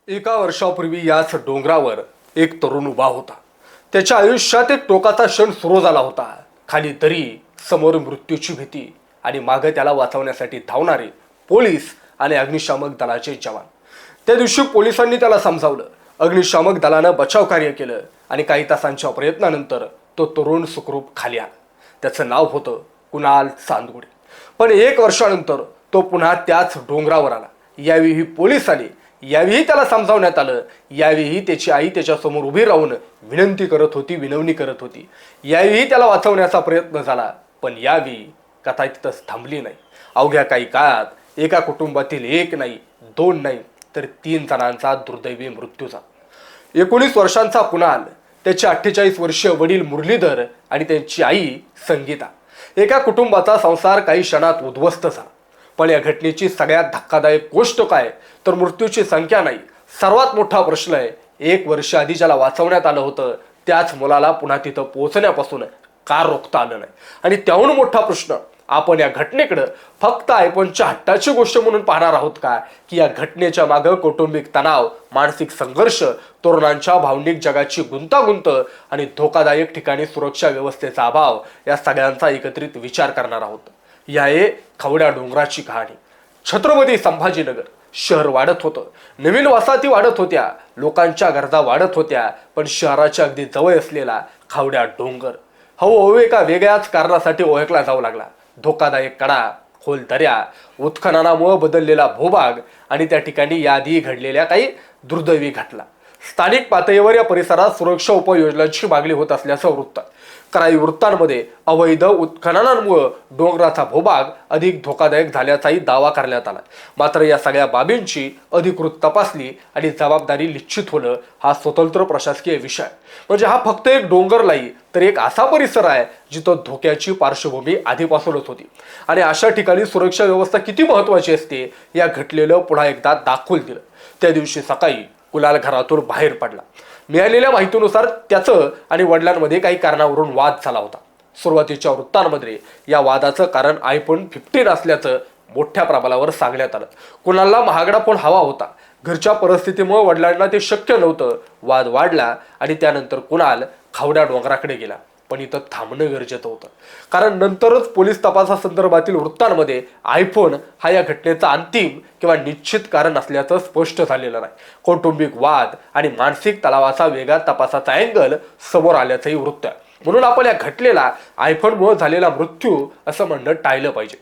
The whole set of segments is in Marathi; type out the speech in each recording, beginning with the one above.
एका वर्षापूर्वी याच डोंगरावर एक तरुण उभा होता. त्याच्या आयुष्यात एक टोकाचा क्षण सुरू झाला होता. खाली दरी, समोर मृत्यूची भीती आणि मागे त्याला वाचवण्यासाठी धावणारे पोलीस आणि अग्निशामक दलाचे जवान. त्या दिवशी पोलिसांनी त्याला समजावलं, अग्निशामक दलानं बचाव कार्य केलं आणि काही तासांच्या प्रयत्नानंतर तो तरुण सुखरूप खाली आला. त्याचं नाव होतं कुणाल चांदगुडे. पण एक वर्षानंतर तो पुन्हा त्याच डोंगरावर आला. यावेळी पोलीस आले, यावेळी त्याला समजावण्यात आलं, यावेळी त्याची आई त्याच्यासमोर उभी राहून विनंती करत होती, विनवणी करत होती. यावेळी त्याला वाचवण्याचा प्रयत्न झाला, पण यावेळी कथा तिथंच थांबली नाही. अवघ्या काही काळात एका कुटुंबातील एक नाही, दोन नाही, तर 3 जणांचा दुर्दैवी मृत्यू झाला. 19 वर्षांचा कुणाल, त्याचे 48 वर्षीय वडील मुरलीधर आणि त्यांची आई संगीता. एका कुटुंबाचा संसार काही क्षणात उद्ध्वस्त झाला. पण या घटनेची सगळ्यात धक्कादायक गोष्ट काय, तर मृत्यूची संख्या नाही. सर्वात मोठा प्रश्न आहे, 1 वर्ष आधी ज्याला वाचवण्यात आलं होतं त्याच मुलाला पुन्हा तिथं पोहोचण्यापासून का रोखता आलं नाही. आणि त्याहून मोठा प्रश्न, आपण या घटनेकडे फक्त आयफोनच्या हट्टाची गोष्ट म्हणून पाहणार आहोत का, की या घटनेच्या मागे कौटुंबिक तणाव, मानसिक संघर्ष, तरुणांच्या भावनिक जगाची गुंतागुंत आणि धोकादायक ठिकाणी सुरक्षा व्यवस्थेचा अभाव, या सगळ्यांचा एकत्रित विचार करणार आहोत. या आहे खवड्या डोंगराची कहाणी. छत्रपती संभाजीनगर शहर वाढत होतं, नवीन वसाहती वाढत होत्या, लोकांच्या गरजा वाढत होत्या, पण शहराच्या अगदी जवळ असलेला खवड्या डोंगर हळूहळू एका वेगळ्याच कारणासाठी ओळखला जाऊ लागला. धोकादायक कडा, खोल दऱ्या, उत्खननामुळे बदललेला भूभाग आणि त्या ठिकाणी याआधी घडलेल्या काही दुर्दैवी घटना. स्थानिक पातळीवर या परिसरात सुरक्षा उपाययोजनांची मागणी होत असल्याचं वृत्त. काही वृत्तांमध्ये अवैध उत्खननांमुळे डोंगराचा भूभाग अधिक धोकादायक झाल्याचाही दावा करण्यात आला. मात्र या सगळ्या बाबींची अधिकृत तपासणी आणि जबाबदारी निश्चित होणं हा स्वतंत्र प्रशासकीय विषय. म्हणजे हा फक्त एक डोंगर नाही, तर एक असा परिसर आहे जिथं धोक्याची पार्श्वभूमी आधीपासूनच होती. आणि अशा ठिकाणी सुरक्षा व्यवस्था किती महत्त्वाची असते या घटलेलं पुन्हा एकदा दाखवून दिलं. त्या दिवशी सकाळी कुणाल घरातून बाहेर पडला. मिळालेल्या माहितीनुसार त्याचं आणि वडिलांमध्ये काही कारणावरून वाद झाला होता. सुरुवातीच्या वृत्तांमध्ये या वादाचं कारण आयफोन 15 असल्याचं मोठ्या प्रमाणावर सांगण्यात आलं. कुणालला महागडा फोन हवा होता. घरच्या परिस्थितीमुळे वडिलांना ते शक्य नव्हतं. वाद वाढला आणि त्यानंतर कुणाल खवड्या डोंगराकडे गेला. पण इथं थांबणं गरजेचं होतं, कारण नंतरच पोलीस तपासासंदर्भातील वृत्तांमध्ये आयफोन हा या घटनेचा अंतिम किंवा निश्चित कारण असल्याचं स्पष्ट झालेलं नाही. कौटुंबिक वाद आणि मानसिक तणावाचा वेगळा तपासाचा अँगल समोर आल्याचंही वृत्त आहे. म्हणून आपण या घटनेला आयफोनमुळे झालेला मृत्यू असं म्हणणं टाळलं पाहिजे.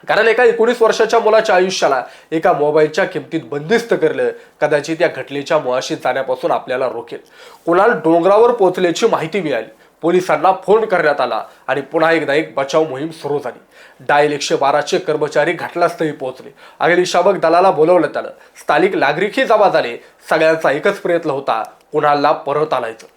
कारण एका 19 वर्षाच्या मुलाच्या आयुष्याला एका मोबाईलच्या किमतीत बंदिस्त करलं कदाचित या घटनेच्या मुळाशी जाण्यापासून आपल्याला रोखेल. कुणाल डोंगरावर पोहोचल्याची माहिती मिळाली. पोलिसांना फोन करण्यात आला आणि पुन्हा एकदा एक बचाव मोहीम सुरू झाली. डायल 112चे कर्मचारी घटनास्थळी पोहोचले. अग्निशामक दलाला बोलवण्यात आलं. स्थानिक नागरिकही जमा झाले. सगळ्यांचा एकच प्रयत्न होता, कुणालला परत आणायचं.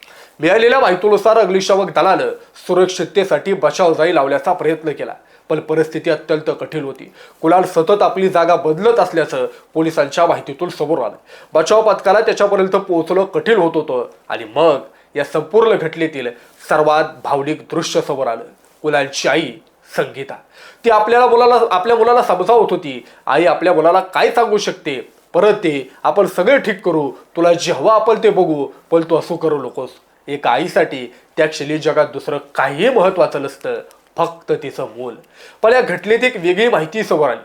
मिळालेल्या माहितीनुसार अग्निशामक दलानं सुरक्षिततेसाठी बचाव जाळी लावण्याचा प्रयत्न केला, पण परिस्थिती अत्यंत कठीण होती. कुणाल सतत आपली जागा बदलत असल्याचं पोलिसांच्या माहितीतून समोर आलं. बचाव पथकाला त्याच्यापर्यंत पोहोचणं कठीण होत होतं. आणि मग या संपूर्ण घटनेतील सर्वात भावनिक दृश्य समोर आलं. कुणालची आई संगीता, ती आपल्या मुलाला समजावत होती. आई आपल्या मुलाला काय सांगू शकते, परत ते आपण सगळे ठीक करू, तुला जे हवं आपण ते बघू, पण तू असं करू नकोस. एका आईसाठी त्या क्षणी जगात दुसरं काहीही महत्वाचं नसतं, फक्त तिचं मूल. पण या घटनेत एक वेगळी माहिती समोर आली.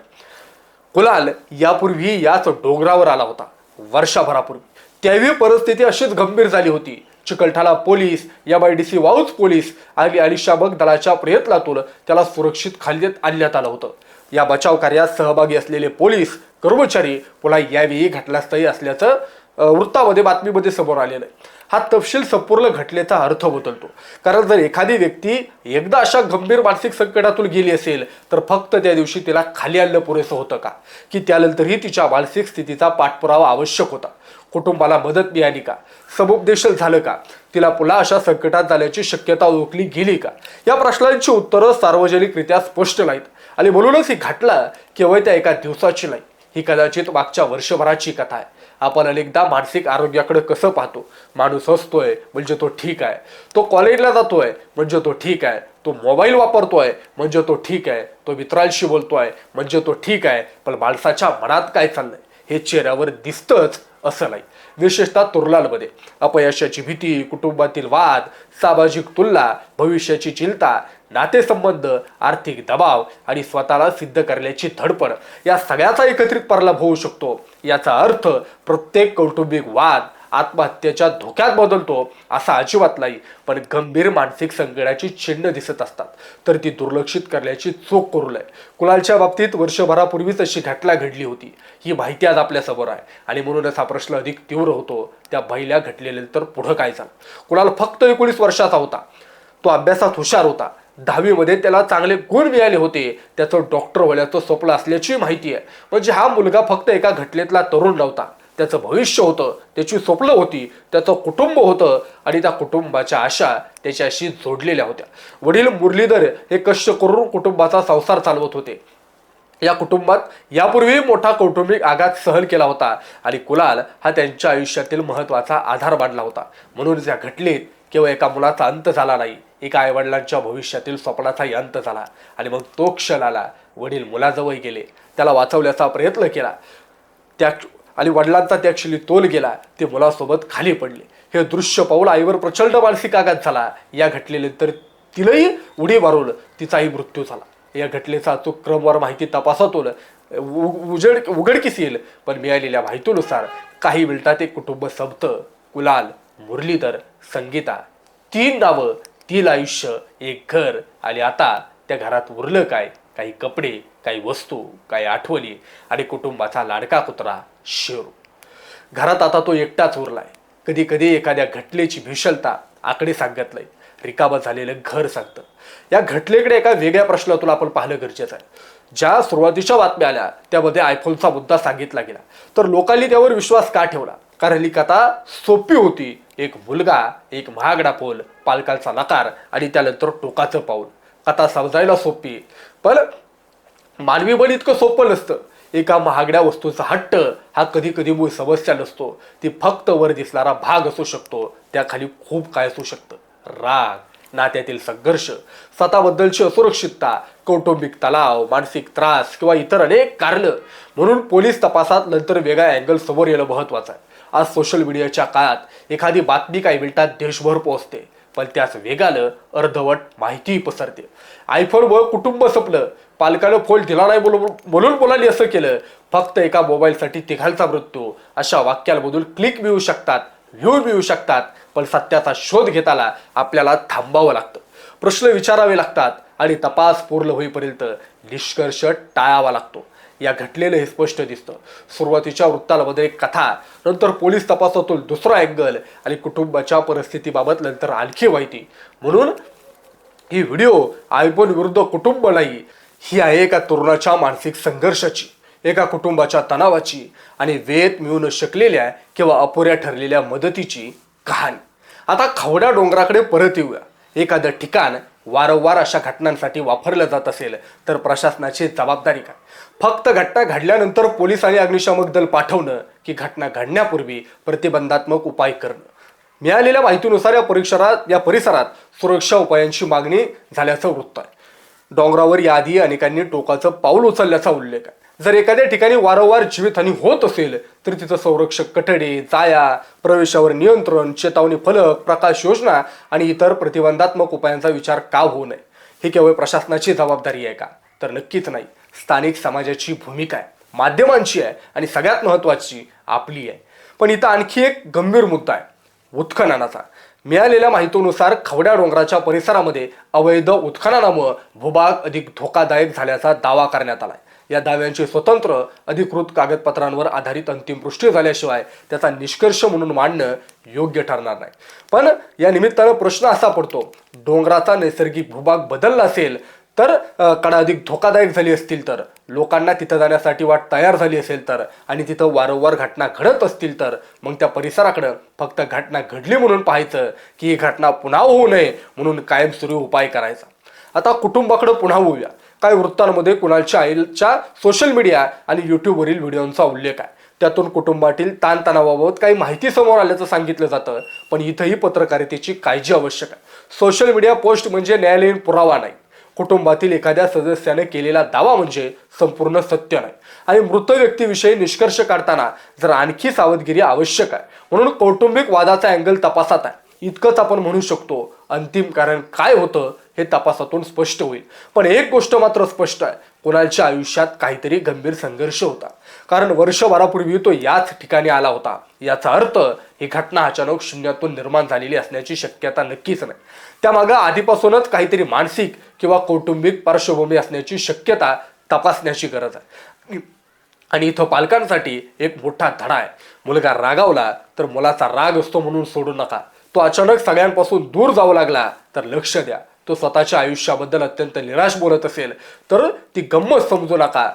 कुणाल यापूर्वी याच डोंगरावर आला होता, वर्षभरापूर्वी. त्यावेळी परिस्थिती अशीच गंभीर झाली होती. चिकलठाणा पोलीस, MIDC वाऊज पोलीस आणि अग्निशामक दलाच्या प्रयत्नातून त्याला सुरक्षित खाली आणण्यात आलं होतं. या बचाव कार्यात सहभागी असलेले पोलीस कर्मचारी पुन्हा यावेळी घटनास्थळी असल्याचं वृत्तामध्ये, बातमीमध्ये समोर आलेलं आहे. हा तपशील संपूर्ण घटनेचा अर्थ बदलतो. कारण जर एखादी व्यक्ती एकदा अशा गंभीर मानसिक संकटातून गेली असेल तर फक्त त्या दिवशी तिला खाली आणलं पुरेसं होतं का, की त्यानंतरही तिच्या मानसिक स्थितीचा पाठपुरावा आवश्यक होता? कुटुंबाला मदत मिळाली का? समुपदेशन झालं का? तिला पुन्हा अशा संकटात जाण्याची शक्यता ओळखली गेली का? या प्रश्नांची उत्तरं सार्वजनिकरित्या स्पष्ट नाहीत. आणि म्हणूनच ही घटना केवळ त्या एका दिवसाची नाही, ही कदाचित मागच्या वर्षभराची कथा आहे. आपण अनेकदा मानसिक आरोग्याकडे कसं पाहतो? माणूस हसतोय म्हणजे तो ठीक आहे, तो कॉलेजला जातोय म्हणजे तो ठीक आहे, तो मोबाईल वापरतोय म्हणजे तो ठीक आहे, तो मित्रांशी बोलतोय म्हणजे तो ठीक आहे. पण माणसाच्या मनात काय चाललंय हे चेहऱ्यावर दिसतंच असं नाही. विशेषतः तरुणांमध्ये अपयशाची भीती, कुटुंबातील वाद, सामाजिक तुलना, भविष्याची चिंता, नातेसंबंध, आर्थिक दबाव आणि स्वतःला सिद्ध करण्याची धडपड या सगळ्याचा एकत्रित परिणाम होऊ शकतो. याचा अर्थ प्रत्येक कौटुंबिक वाद आत्महत्येच्या धोक्यात बदलतो असा अजिबात नाही, पण गंभीर मानसिक संकटाची चिन्ह दिसत असतात तर ती दुर्लक्षित करण्याची चूक करू नये. कुणालच्या बाबतीत वर्षभरापूर्वीच अशी घटना घडली होती. ही माहिती आज आपल्या समोर आहे आणि म्हणूनच हा प्रश्न अधिक तीव्र होतो. त्या पहिल्या घटनेनंतर पुढं काय झालं? कुणाल फक्त 19 वर्षाचा होता. तो अभ्यासात हुशार होता. 10वी मध्ये त्याला चांगले गुण मिळाले होते. त्याचं डॉक्टर होण्याचं स्वप्न असल्याची माहिती आहे. म्हणजे हा मुलगा फक्त एका घटनेतला तरुण नव्हता. त्याचं भविष्य होतं, त्याची स्वप्न होती, त्याचं कुटुंब होतं आणि त्या कुटुंबाच्या आशा त्याच्याशी जोडलेल्या होत्या. वडील मुरलीधर हे कष्ट करून कुटुंबाचा संसार चालवत होते. या कुटुंबात यापूर्वी मोठा कौटुंबिक आघात सहन केला होता आणि कुणाल हा त्यांच्या आयुष्यातील महत्त्वाचा आधार मानला होता. म्हणून या घटनेत केवळ एका मुलाचा अंत झाला नाही, एका आईवडिलांच्या भविष्यातील स्वप्नाचाही अंत झाला. आणि मग तो क्षण आला. वडील मुलाजवळ गेले, त्याला वाचवण्याचा प्रयत्न केला आणि वडिलांचा त्या क्षणी तोल गेला. ते मुलासोबत खाली पडले. हे दृश्य पाहून आईवर प्रचंड मानसिक आघात झाला. या घटनेनंतर तिलाही उडी मारून तिचाही मृत्यू झाला. या घटनेचा अचूक क्रमवार माहिती तपासातून उघडकीस येईल, पण मिळालेल्या माहितीनुसार काही मिनिटात एक कुटुंब संपतं. कुणाल, मुरलीधर, संगीता, 3 नावं, 3 आयुष्य, एक घर. आणि आता त्या घरात उरलं काय? काही कपडे, काही वस्तू, काही आठवणी आणि कुटुंबाचा लाडका कुत्रा शेरू. घरात आता तो एकटाच उरलाय. कधी कधी एखाद्या घटनेची भीषणता आकडे सांगत नाही, रिकामं झालेलं घर सांगतं. या घटनेकडे एका वेगळ्या प्रश्नातून आपण पाहणं गरजेचं आहे. ज्या सुरुवातीच्या बातम्या आल्या त्यामध्ये आयफोनचा मुद्दा सांगितला गेला, तर लोकांनी त्यावर विश्वास का ठेवला? कारण ही कथा सोपी होती. एक मुलगा, एक महागडा फोन, पालकांचा नकार आणि त्यानंतर टोकाचं पाऊल. कथा समजायला सोपी, पण मानवी बळ इतकं सोपं नसतं. एका महागड्या वस्तूचा हट्ट हा कधी कधी मूळ समस्या नसतो. ती फक्त वर दिसणारा भाग असू शकतो. त्याखाली खूप काय असू शकतं. राग, नात्यातील संघर्ष, स्वतःबद्दलची असुरक्षितता, कौटुंबिक तणाव, मानसिक त्रास किंवा इतर अनेक कारणं. म्हणून पोलीस तपासात नंतर वेगळा अँगल समोर येणं महत्त्वाचं आहे. आज सोशल मीडियाच्या काळात एखादी बातमी काही मिनिटात देशभर पोहोचते, पण त्याच वेगानं अर्धवट माहिती पसरते. आयफोनमुळे कुटुंब संपलं, पालकानं फोन दिला नाही म्हणून मुलांनी असं केलं, फक्त एका मोबाईलसाठी तिघांचा मृत्यू. अशा वाक्यांमधून क्लिक मिळू शकतात, व्ह्यू मिळू शकतात, पण सत्याचा शोध घेताना आपल्याला थांबावं लागतं, प्रश्न विचारावे लागतात आणि तपास पूर्ण होईपर्यंत निष्कर्ष टाळावा लागतो. या घटनेला हे स्पष्ट दिसतं. सुरुवातीच्या वृत्तामध्ये एक कथा, नंतर पोलीस तपासातून दुसरा अँगल आणि कुटुंबाच्या परिस्थितीबाबत नंतर आणखी माहिती. म्हणून ही व्हिडिओ आयफोन विरुद्ध कुटुंब नाही, ही आहे एका तरुणाच्या मानसिक संघर्षाची, एका कुटुंबाच्या तणावाची आणि वेळेत मिळू न शकलेल्या किंवा अपुऱ्या ठरलेल्या मदतीची कहाणी. आता खवड्या डोंगराकडे परत येऊया. एखादं ठिकाण वारंवार अशा घटनांसाठी वापरलं जात असेल तर प्रशासनाची जबाबदारी काय? फक्त घटना घडल्यानंतर पोलीस आणि अग्निशमक दल पाठवणं की घटना घडण्यापूर्वी प्रतिबंधात्मक उपाय करणं? मिळालेल्या माहितीनुसार या परिसरात सुरक्षा उपायांची मागणी झाल्याचं वृत्त आहे. डोंगरावर याआधी अनेकांनी टोकाचं पाऊल उचलल्याचा उल्लेख आहे. जर एखाद्या ठिकाणी वारंवार जीवितहानी होत असेल तर तिथं संरक्षक कठडे, जाया, प्रवेशावर नियंत्रण, चेतावणी फलक, प्रकाश योजना आणि इतर प्रतिबंधात्मक उपायांचा विचार का होऊ नये? ही केवळ प्रशासनाची जबाबदारी आहे का? तर नक्कीच नाही. स्थानिक समाजाची भूमिका आहे, माध्यमांची आहे आणि सगळ्यात महत्त्वाची आपली आहे. पण इथं आणखी एक गंभीर मुद्दा आहे, उत्खननाचा. मिळालेल्या माहितीनुसार खवड्या डोंगराच्या परिसरामध्ये अवैध उत्खननामुळे भूभाग अधिक धोकादायक झाल्याचा दावा करण्यात आला. या दाव्यांची स्वतंत्र अधिकृत कागदपत्रांवर आधारित अंतिम पुष्टी झाल्याशिवाय त्याचा निष्कर्ष म्हणून मांडणं योग्य ठरणार नाही. पण या निमित्तानं प्रश्न असा पडतो, डोंगराचा नैसर्गिक भूभाग बदलला असेल तर कडा अधिक धोकादायक झाली असतील तर, लोकांना तिथं जाण्यासाठी वाट तयार झाली असेल तर, आणि तिथं वारंवार घटना घडत असतील तर, मग त्या परिसराकडं फक्त घटना घडली म्हणून पाहायचं की ही घटना पुन्हा होऊ नये म्हणून कायमस्वरूपी उपाय करायचा? आता कुटुंबाकडे पुन्हा होऊया. काही वृत्तांमध्ये कुणालच्या आईच्या सोशल मीडिया आणि यूट्यूबवरील व्हिडिओंचा उल्लेख आहे. त्यातून कुटुंबातील ताणतणावाबाबत काही माहिती समोर आल्याचं सांगितलं जातं. पण इथंही पत्रकारितेची काळजी आवश्यक आहे. सोशल मीडिया पोस्ट म्हणजे न्यायालयीन पुरावा नाही. कुटुंबातील एखाद्या सदस्याने केलेला दावा म्हणजे संपूर्ण सत्य नाही. आणि मृत व्यक्तीविषयी निष्कर्ष काढताना जर आणखी सावधगिरी आवश्यक आहे. म्हणून कौटुंबिक वादाचा अँगल तपासात आहे इतकंच आपण म्हणू शकतो. अंतिम कारण काय होतं हे तपासातून स्पष्ट होईल. पण एक गोष्ट मात्र स्पष्ट आहे, कुणालच्या आयुष्यात काहीतरी गंभीर संघर्ष होता. कारण वर्षभरापूर्वी तो याच ठिकाणी आला होता. याचा अर्थ ही घटना अचानक शून्यातून निर्माण झालेली असण्याची शक्यता नक्कीच नाही. त्यामागे आधीपासूनच काहीतरी मानसिक किंवा कौटुंबिक पार्श्वभूमी असण्याची शक्यता तपासण्याची गरज आहे. आणि इथं पालकांसाठी एक मोठा धडा आहे. मुलगा रागावला तर मुलाचा राग असतो म्हणून सोडू नका. तो अचानक सगळ्यांपासून दूर जाऊ लागला तर लक्ष द्या. तो स्वतःच्या आयुष्याबद्दल अत्यंत निराश बोलत असेल तर ती गंमत समजू नका.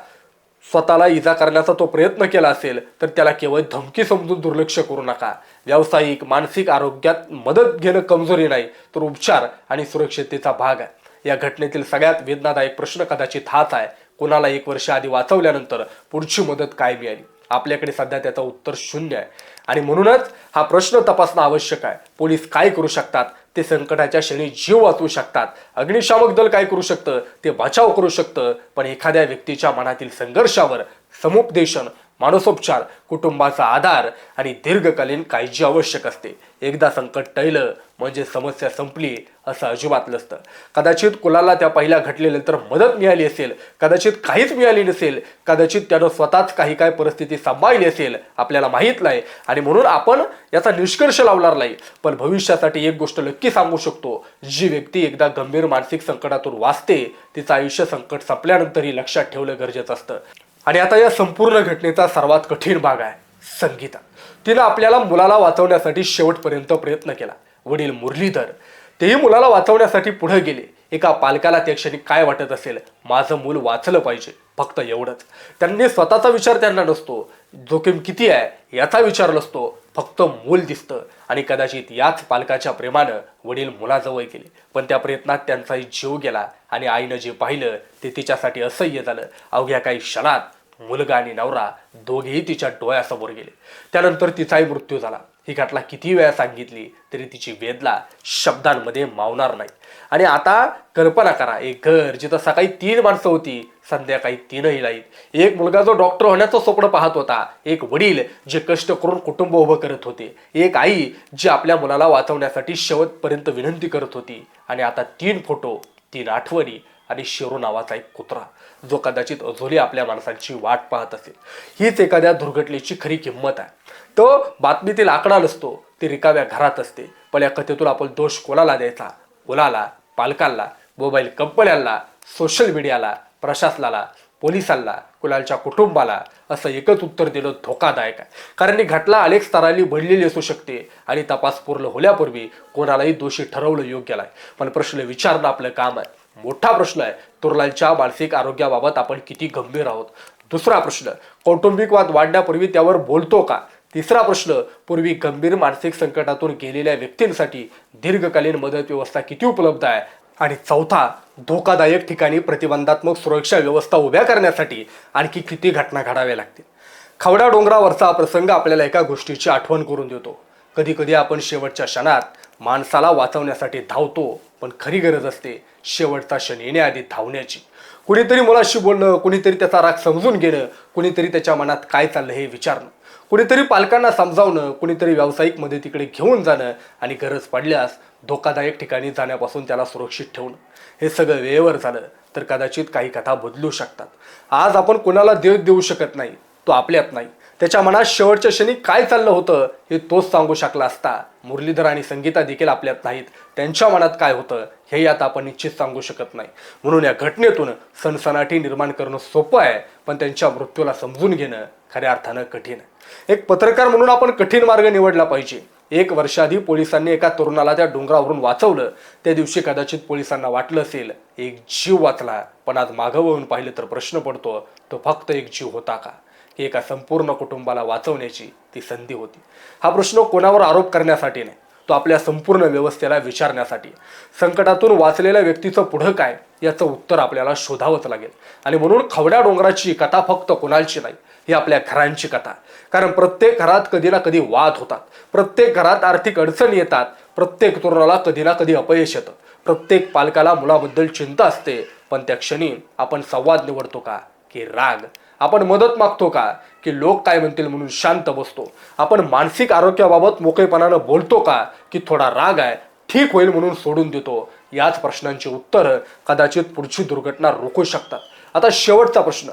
स्वतःला इजा करण्याचा तो प्रयत्न केला असेल तर त्याला केवळ धमकी समजून दुर्लक्ष करू नका. व्यावसायिक मानसिक आरोग्यात मदत घेणं कमजोरी नाही तर उपचार आणि सुरक्षिततेचा भाग आहे. या घटनेतील सगळ्यात वेदनादायक प्रश्न कदाचित हाच आहे, कोणाला 1 वर्ष आधी वाचवल्यानंतर पुढची मदत काय मिळाली. आपल्याकडे सध्या त्याचं उत्तर शून्य आहे. आणि म्हणूनच हा प्रश्न तपासणं आवश्यक आहे. पोलीस काय करू शकतात, ते संकटाच्या क्षणी जीव वाचवू शकतात. अग्निशामक दल काय करू शकतं, ते बचाव करू शकतं. पण एखाद्या व्यक्तीच्या मनातील संघर्षावर समुपदेशन, मानसोपचार, कुटुंबाचा आधार आणि दीर्घकालीन काळजी आवश्यक असते. एकदा संकट टळलं म्हणजे समस्या संपली असं अजिबात नसतं. कदाचित कुणाला त्या पहिल्या घटनेनंतर मदत मिळाली असेल, कदाचित काहीच मिळाली नसेल, कदाचित त्यानं स्वतःच काही परिस्थिती सांभाळली असेल, आपल्याला माहीत नाही. आणि म्हणून आपण याचा निष्कर्ष लावणार नाही. पण भविष्यासाठी एक गोष्ट नक्की सांगू शकतो, जी व्यक्ती एकदा गंभीर मानसिक संकटातून वाचते तिचं आयुष्य संकट संपल्यानंतरही लक्षात ठेवलं गरजेचं असतं. आणि आता या संपूर्ण घटनेचा सर्वात कठीण भाग आहे संगीता. तिनं आपल्याला मुलाला वाचवण्यासाठी शेवटपर्यंत प्रयत्न केला. वडील मुरलीधर तेही मुलाला वाचवण्यासाठी पुढे गेले. एका पालकाला त्या क्षणी काय वाटत असेल, माझं मूल वाचलं पाहिजे, फक्त एवढंच. त्यांनी स्वतःचा विचार त्यांना नसतो, जोखीम किती आहे याचा विचार नसतो, फक्त मूल दिसतं. आणि कदाचित याच पालकाच्या प्रेमानं वडील मुलाजवळ गेले. पण त्या प्रयत्नात त्यांचाही जीव गेला आणि आईनं जे पाहिलं ते तिच्यासाठी असह्य झालं. अवघ्या काही क्षणात मुलगा आणि नवरा दोघेही तिच्या डोळ्यासमोर गेले. त्यानंतर तिचाही मृत्यू झाला. ही घटना किती वेळा सांगितली तरी तिची वेदना शब्दांमध्ये मावणार नाही. आणि आता कल्पना करा, एक घर जिथं सकाळी 3 माणसं होती, संध्याकाळी 3ही नाहीत. एक मुलगा जो डॉक्टर होण्याचं स्वप्न पाहत होता, एक वडील जे कष्ट करून कुटुंब उभं करत होते, एक आई जी आपल्या मुलाला वाचवण्यासाठी शेवटपर्यंत विनंती करत होती. आणि आता 3 फोटो, 3 आठवणी आणि शेरू नावाचा एक कुत्रा जो कदाचित अजूनही आपल्या माणसांची वाट पाहत असेल. हीच एखाद्या दुर्घटनेची खरी किंमत आहे. तो बातमीतील आकडा नसतो, ती रिकाम्या घरात असते. पण या कथेतून आपण दोष कोणाला द्यायचा? मुलाला, पालकांना, मोबाईल कंपन्यांना, सोशल मीडियाला, प्रशासनाला, पोलिसांना, कुणालच्या कुटुंबाला? असं एकच उत्तर देणं धोकादायक आहे. कारण ही घटना अनेक स्तरांनी बनलेली असू शकते आणि तपास पूर्ण होण्यापूर्वी कोणालाही दोषी ठरवलं योग्य नाही. पण प्रश्न विचारणं आपलं काम आहे. मोठा प्रश्न आहे, तुर्लालच्या मानसिक आरोग्याबाबत आपण किती गंभीर आहोत. दुसरा प्रश्न, कौटुंबिक वाद वाढण्यापूर्वी त्यावर बोलतो का? तिसरा प्रश्न, पूर्वी गंभीर मानसिक संकटातून गेलेल्या व्यक्तींसाठी दीर्घकालीन मदत व्यवस्था किती उपलब्ध आहे? आणि चौथा, धोकादायक ठिकाणी प्रतिबंधात्मक सुरक्षा व्यवस्था उभ्या करण्यासाठी आणखी किती घटना घडाव्या लागतील? खवड्या डोंगरावरचा प्रसंग आपल्याला एका गोष्टीची आठवण करून देतो. कधी कधी आपण शेवटच्या क्षणात माणसाला वाचवण्यासाठी धावतो, पण खरी गरज असते शेवटचा क्षण येण्याआधी धावण्याची. कुणीतरी मुलाशी बोलणं, कुणीतरी त्याचा राग समजून घेणं, कुणीतरी त्याच्या मनात काय चाललं हे विचारणं, कुणीतरी पालकांना समजावणं, कुणीतरी व्यावसायिक मदतीकडे घेऊन जाणं आणि गरज पडल्यास धोकादायक ठिकाणी जाण्यापासून त्याला सुरक्षित ठेवणं. हे सगळं वेळेवर झालं तर कदाचित काही कथा बदलू शकतात. आज आपण कोणाला देऊ शकत नाही, तो आपल्यात नाही. त्याच्या मनात शेवटच्या क्षणी काय चाललं होतं हे तोच सांगू शकला असता. मुरलीधर आणि संगीता देखील आपल्यात नाहीत, त्यांच्या मनात काय होतं हे आता आपण निश्चित सांगू शकत नाही. म्हणून या घटनेतून सनसनाटी निर्माण करणं सोपं आहे, पण त्यांच्या मृत्यूला समजून घेणं खऱ्या अर्थानं कठीण आहे. एक पत्रकार म्हणून आपण कठीण मार्ग निवडला पाहिजे. 1 वर्षाआधी पोलिसांनी एका तरुणाला त्या डोंगरावरून वाचवलं. त्या दिवशी कदाचित पोलिसांना वाटलं असेल एक जीव वाचला, पण आज मागं वळून पाहिलं तर प्रश्न पडतो, तो फक्त एक जीव होता का? की एका संपूर्ण कुटुंबाला वाचवण्याची ती संधी होती? हा प्रश्न कोणावर आरोप करण्यासाठी नाही, तो आपल्या संपूर्ण व्यवस्थेला विचारण्यासाठी. संकटातून वाचलेल्या व्यक्तीचं पुढं काय याचं उत्तर आपल्याला शोधावंच लागेल. आणि म्हणून खवड्या डोंगराची कथा फक्त कोणालची नाही, ही आपल्या घरांची कथा. कारण प्रत्येक घरात कधी ना कधी वाद होतात, प्रत्येक घरात आर्थिक अडचणी येतात, प्रत्येक तरुणाला कधी ना कधी अपयश येतं, प्रत्येक पालकाला मुलाबद्दल चिंता असते. पण त्या क्षणी आपण संवाद निवडतो का की राग? आपण मदत मागतो का की लोक काय म्हणतील म्हणून शांत बसतो? आपण मानसिक आरोग्याबाबत मोकळेपणानं बोलतो का की थोडा राग आहे ठीक होईल म्हणून सोडून देतो? याच प्रश्नांची उत्तरं कदाचित पुढची दुर्घटना रोखू शकतात. आता शेवटचा प्रश्न.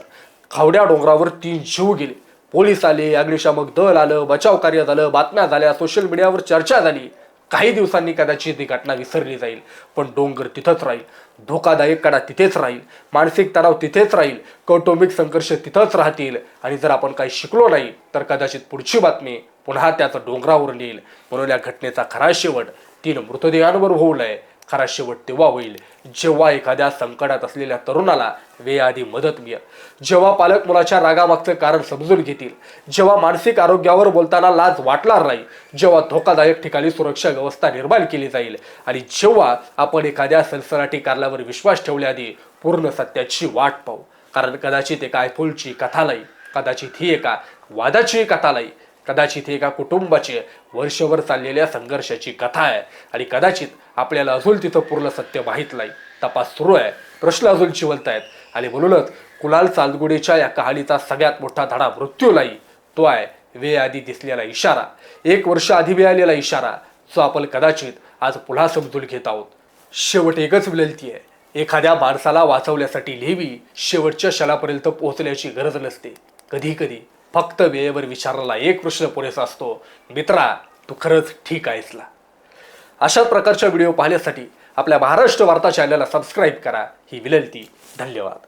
खावड्या डोंगरावर 3 जीव गेले. पोलीस आले, अग्निशामक दल आलं, बचाव कार्य झालं, बातम्या झाल्या, सोशल मीडियावर चर्चा झाली. काही दिवसांनी कदाचित ही घटना विसरली जाईल, पण डोंगर तिथंच राहील. धोकादायक कडा तिथेच राहील. मानसिक तणाव तिथेच राहील. कौटुंबिक संघर्ष तिथंच राहतील. आणि जर आपण काही शिकलो नाही तर कदाचित पुढची बातमी पुन्हा त्याच डोंगरावर येईल. म्हणून या घटनेचा खरा शेवट 3 मृतदेहांवर होऊलाय. खरा शेवट तेव्हा होईल जेव्हा एखाद्या संकटात असलेल्या तरुणाला वेळेआधी मदत मिळेल, जेव्हा पालक मुलाच्या रागामागचं कारण समजून घेतील, जेव्हा मानसिक आरोग्यावर बोलताना लाज वाटणार नाही, जेव्हा धोकादायक ठिकाणी सुरक्षा व्यवस्था निर्माण केली जाईल आणि जेव्हा आपण एखाद्या सनसनाटी कारणावर विश्वास ठेवल्याआधी पूर्ण सत्याची वाट पाहू. कारण कदाचित एका आयफोलची कथा नाही, कदाचित ही एका वादाची कथा नाही, कदाचित ही एका कुटुंबाची वर्षभर चाललेल्या संघर्षाची कथा आहे. आणि कदाचित आपल्याला अजून तिथं पूर्ण सत्य माहीत नाही. तपास सुरू आहे, प्रश्न अजून चिवलत आहेत. आणि म्हणूनच कुणाल चांदगुडेच्या या कहाणीचा सगळ्यात मोठा धडा मृत्यू नाही, तो आहे वेळेआधी दिसलेला इशारा. 1 वर्ष आधी मिळालेला इशारा, जो आपण कदाचित आज पुन्हा समजून घेत आहोत. शेवट एकच विनंती आहे, एखाद्या माणसाला वाचवण्यासाठी नेहमी शेवटच्या क्षणापर्यंत पोहोचण्याची गरज नसते. कधी कधी फक्त वेळेवर विचारलेला एक प्रश्न पुरेसा असतो, मित्रा तू खरंच ठीक आहेस ना? अशाच प्रकारच्या व्हिडिओ पाहण्यासाठी आपल्या महाराष्ट्र वार्ता चॅनलला सबस्क्राईब करा ही विनंती. धन्यवाद.